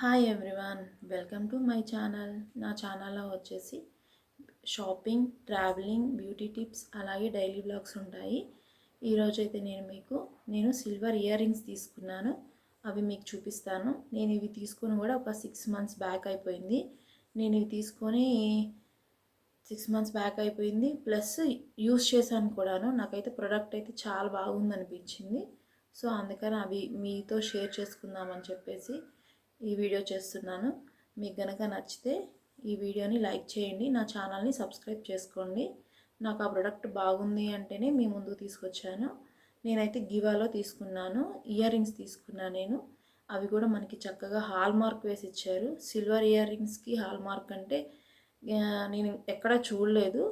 Hi everyone, welcome to my channel. నా ఛానల్లో వచ్చేసి షాపింగ్, ట్రావెలింగ్, బ్యూటీ టిప్స్ అలాగే డైలీ బ్లాగ్స్ ఉంటాయి. ఈరోజు అయితే నేను సిల్వర్ ఇయర్ రింగ్స్ తీసుకున్నాను. అవి మీకు చూపిస్తాను. నేను ఇవి తీసుకొని కూడా ఒక 6 months బ్యాక్ అయిపోయింది. నేను ఇవి తీసుకొని 6 months బ్యాక్ అయిపోయింది, ప్లస్ యూస్ చేశాను కూడాను. నాకైతే ప్రోడక్ట్ అయితే చాలా బాగుంది అనిపించింది. సో అందుకని అవి మీతో షేర్ చేసుకుందామని చెప్పేసి ఈ వీడియో చేస్తున్నాను. మీకు గనక నచ్చితే ఈ వీడియోని లైక్ చేయండి, నా ఛానల్ని సబ్స్క్రైబ్ చేసుకోండి. నాకు ఆ ప్రోడక్ట్ బాగుంది అంటేనే మీ ముందుకు తీసుకొచ్చాను. నేనైతే గివాలో తీసుకున్నాను, ఇయర్ రింగ్స్ తీసుకున్నాను నేను. అవి కూడా మనకి చక్కగా హాల్ మార్క్ వేసి ఇచ్చారు. సిల్వర్ ఇయర్ రింగ్స్కి హాల్ మార్క్ అంటే నేను ఎక్కడా చూడలేదు.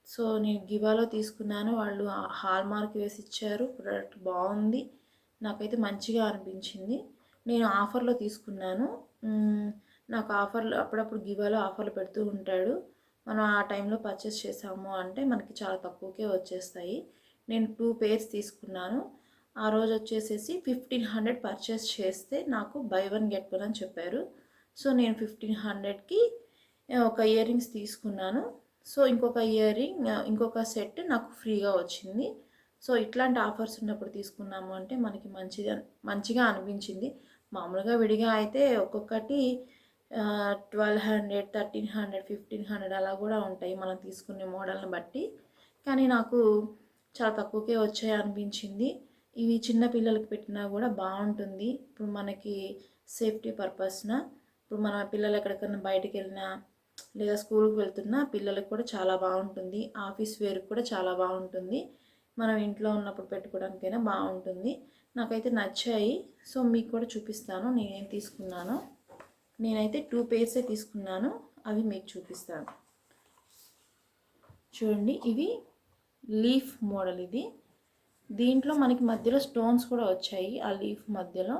సో నేను గివాలో తీసుకున్నాను, వాళ్ళు హాల్ మార్క్ వేసి ఇచ్చారు. ప్రోడక్ట్ బాగుంది, నాకైతే మంచిగా అనిపించింది. నేను ఆఫర్లో తీసుకున్నాను. నాకు ఆఫర్లు అప్పుడప్పుడు గివాలో ఆఫర్లు పెడుతూ ఉంటాడు. మనం ఆ టైంలో పర్చేస్ చేసాము అంటే మనకి చాలా తక్కువకే వచ్చేస్తాయి. నేను 2 pairs తీసుకున్నాను. ఆ రోజు వచ్చేసేసి 1500 పర్చేస్ చేస్తే నాకు బై 1 get 1 అని చెప్పారు. సో నేను 1500కి ఒక ఇయర్ రింగ్స్ తీసుకున్నాను. సో ఇంకొక సెట్ నాకు ఫ్రీగా వచ్చింది. సో ఇట్లాంటి ఆఫర్స్ ఉన్నప్పుడు తీసుకున్నాము అంటే మనకి మంచిగా అనిపించింది. మామూలుగా విడిగా అయితే ఒక్కొక్కటి 1200, 1300, 1500 అలా కూడా ఉంటాయి మనం తీసుకునే మోడల్ని బట్టి. కానీ నాకు చాలా తక్కువకే వచ్చాయి అనిపించింది. ఇవి చిన్న పిల్లలకి పెట్టినా కూడా బాగుంటుంది. ఇప్పుడు మనకి సేఫ్టీ పర్పస్న, ఇప్పుడు మన పిల్లలు ఎక్కడికైనా బయటికి వెళ్ళినా లేదా స్కూల్కి వెళ్తున్నా పిల్లలకు కూడా చాలా బాగుంటుంది. ఆఫీస్ వేర్కి కూడా చాలా బాగుంటుంది. మనం ఇంట్లో ఉన్నప్పుడు పెట్టుకోవడానికైనా బాగుంటుంది. నాకైతే నచ్చాయి. సో మీకు కూడా చూపిస్తాను నేనేం తీసుకున్నానో. నేనైతే 2 pairs తీసుకున్నాను, అవి మీకు చూపిస్తాను. చూడండి, ఇవి లీఫ్ మోడల్. ఇది దీంట్లో మనకి మధ్యలో స్టోన్స్ కూడా వచ్చాయి. ఆ లీఫ్ మధ్యలో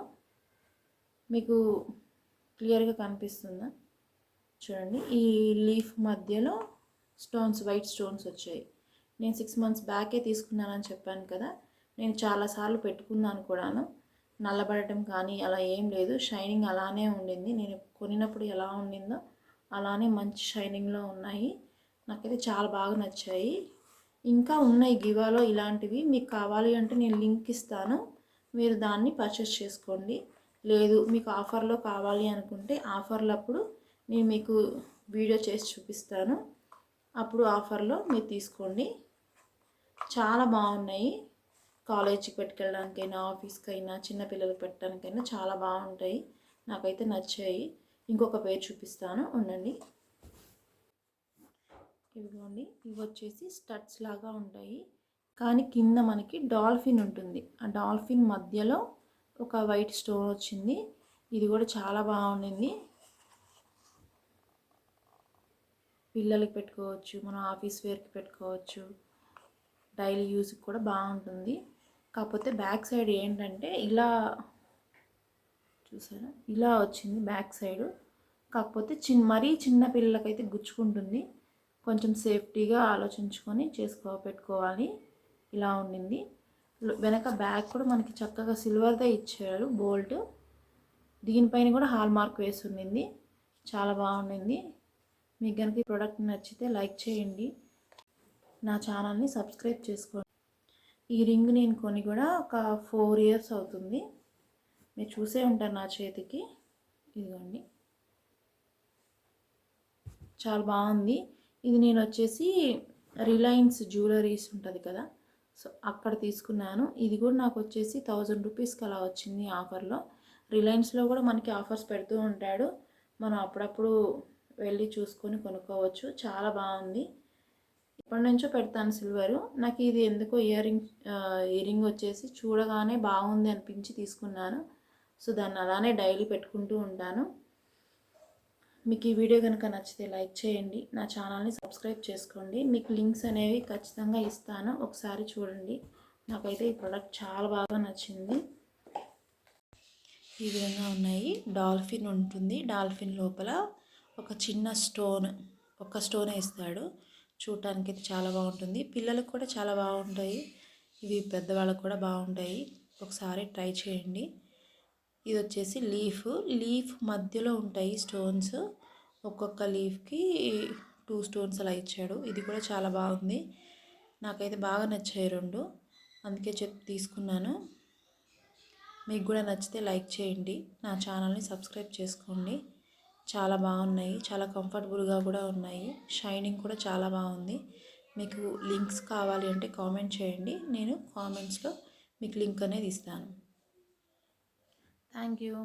మీకు క్లియర్గా కనిపిస్తుందా? చూడండి, ఈ లీఫ్ మధ్యలో స్టోన్స్, వైట్ స్టోన్స్ వచ్చాయి. నేను 6 months బ్యాకే తీసుకున్నానని చెప్పాను కదా. నేను చాలాసార్లు పెట్టుకున్నాను కూడాను. నల్లబడటం కానీ అలా ఏం లేదు, షైనింగ్ అలానే ఉండింది. నేను కొనినప్పుడు ఎలా ఉండిందో అలానే మంచి షైనింగ్లో ఉన్నాయి. నాకైతే చాలా బాగా నచ్చాయి. ఇంకా ఉన్నాయి గివాలో ఇలాంటివి. మీకు కావాలి అంటే నేను లింక్ ఇస్తాను, మీరు దాన్ని పర్చేస్ చేసుకోండి. లేదు మీకు ఆఫర్లో కావాలి అనుకుంటే ఆఫర్లప్పుడు నేను మీకు వీడియో చేసి చూపిస్తాను, అప్పుడు ఆఫర్లో మీరు తీసుకోండి. చాలా బాగున్నాయి. కాలేజీకి పెట్టుకెళ్ళడానికైనా, ఆఫీస్కి అయినా, చిన్నపిల్లలకు పెట్టడానికైనా చాలా బాగుంటాయి. నాకైతే నచ్చాయి. ఇంకొక పేరు చూపిస్తాను, ఉండండి. ఇదిగోండి, ఇవి వచ్చేసి స్టడ్స్ లాగా ఉంటాయి, కానీ కింద మనకి డాల్ఫిన్ ఉంటుంది. ఆ డాల్ఫిన్ మధ్యలో ఒక వైట్ స్టోన్ వచ్చింది. ఇది కూడా చాలా బాగుండింది. పిల్లలకి పెట్టుకోవచ్చు, మనం ఆఫీస్ వేర్కి పెట్టుకోవచ్చు, డైలీ యూస్కి కూడా బాగుంటుంది. కాకపోతే బ్యాక్ సైడ్ ఏంటంటే ఇలా చూసారా, ఇలా వచ్చింది బ్యాక్ సైడు. కాకపోతే మరీ చిన్న పిల్లలకైతే గుచ్చుకుంటుంది. కొంచెం సేఫ్టీగా ఆలోచించుకొని పెట్టుకోవాలి. ఇలా ఉండింది. వెనక బ్యాక్ కూడా మనకి చక్కగా సిల్వర్దే ఇచ్చారు బోల్ట్. దీనిపైన కూడా హాల్ మార్క్ వేసి ఉండింది. చాలా బాగుండింది. మీకు కనుక ఈ ప్రోడక్ట్ నచ్చితే లైక్ చేయండి, నా ఛానల్ని సబ్స్క్రైబ్ చేసుకోండి. ఈ రింగ్ నేను కొని కూడా ఒక 4 years అవుతుంది. మీరు చూసే ఉంటారు నా చేతికి. ఇదిగోండి, చాలా బాగుంది. ఇది నేను వచ్చేసి రిలయన్స్ జ్యువెలరీస్ ఉంటుంది కదా, సో అక్కడ తీసుకున్నాను. ఇది కూడా నాకు వచ్చేసి 1000 రూపీస్కి అలా వచ్చింది ఆఫర్లో. రిలయన్స్లో కూడా మనకి ఆఫర్స్ పెడుతూ ఉంటాడు, మనం అప్పుడప్పుడు వెళ్ళి చూసుకొని కొనుక్కోవచ్చు. చాలా బాగుంది. ఎప్పటి నుంచో పెడతాను సిల్వరు. నాకు ఇది ఎందుకో ఇయర్ రింగ్ వచ్చేసి చూడగానే బాగుంది అనిపించి తీసుకున్నాను. సో దాన్ని అలానే డైలీ పెట్టుకుంటూ ఉంటాను. మీకు ఈ వీడియో కనుక నచ్చితే లైక్ చేయండి, నా ఛానల్ని సబ్స్క్రైబ్ చేసుకోండి. మీకు లింక్స్ అనేవి ఖచ్చితంగా ఇస్తాను, ఒకసారి చూడండి. నాకైతే ఈ ప్రోడక్ట్ చాలా బాగా నచ్చింది. ఈ విధంగా ఉన్నాయి. డాల్ఫిన్ ఉంటుంది, డాల్ఫిన్ లోపల ఒక చిన్న ఒక స్టోన్ వేస్తాడు. చూడటానికి అయితే చాలా బాగుంటుంది. పిల్లలకు కూడా చాలా బాగుంటాయి. ఇవి పెద్దవాళ్ళకు కూడా బాగుంటాయి. ఒకసారి ట్రై చేయండి. ఇది వచ్చేసి లీఫ్ మధ్యలో ఉంటాయి స్టోన్స్. ఒక్కొక్క లీఫ్కి 2 స్టోన్స్ అలా ఇచ్చాడు. ఇది కూడా చాలా బాగుంది. నాకైతే బాగా నచ్చాయి 2, అందుకే తీసుకున్నాను. మీకు కూడా నచ్చితే లైక్ చేయండి, నా ఛానల్ని సబ్స్క్రైబ్ చేసుకోండి. చాలా బాగున్నాయి, చాలా కంఫర్టబుల్గా కూడా ఉన్నాయి. షైనింగ్ కూడా చాలా బాగుంది. మీకు లింక్స్ కావాలి అంటే కామెంట్ చేయండి, నేను కామెంట్స్లో మీకు లింక్ అనేది ఇస్తాను. Thank you.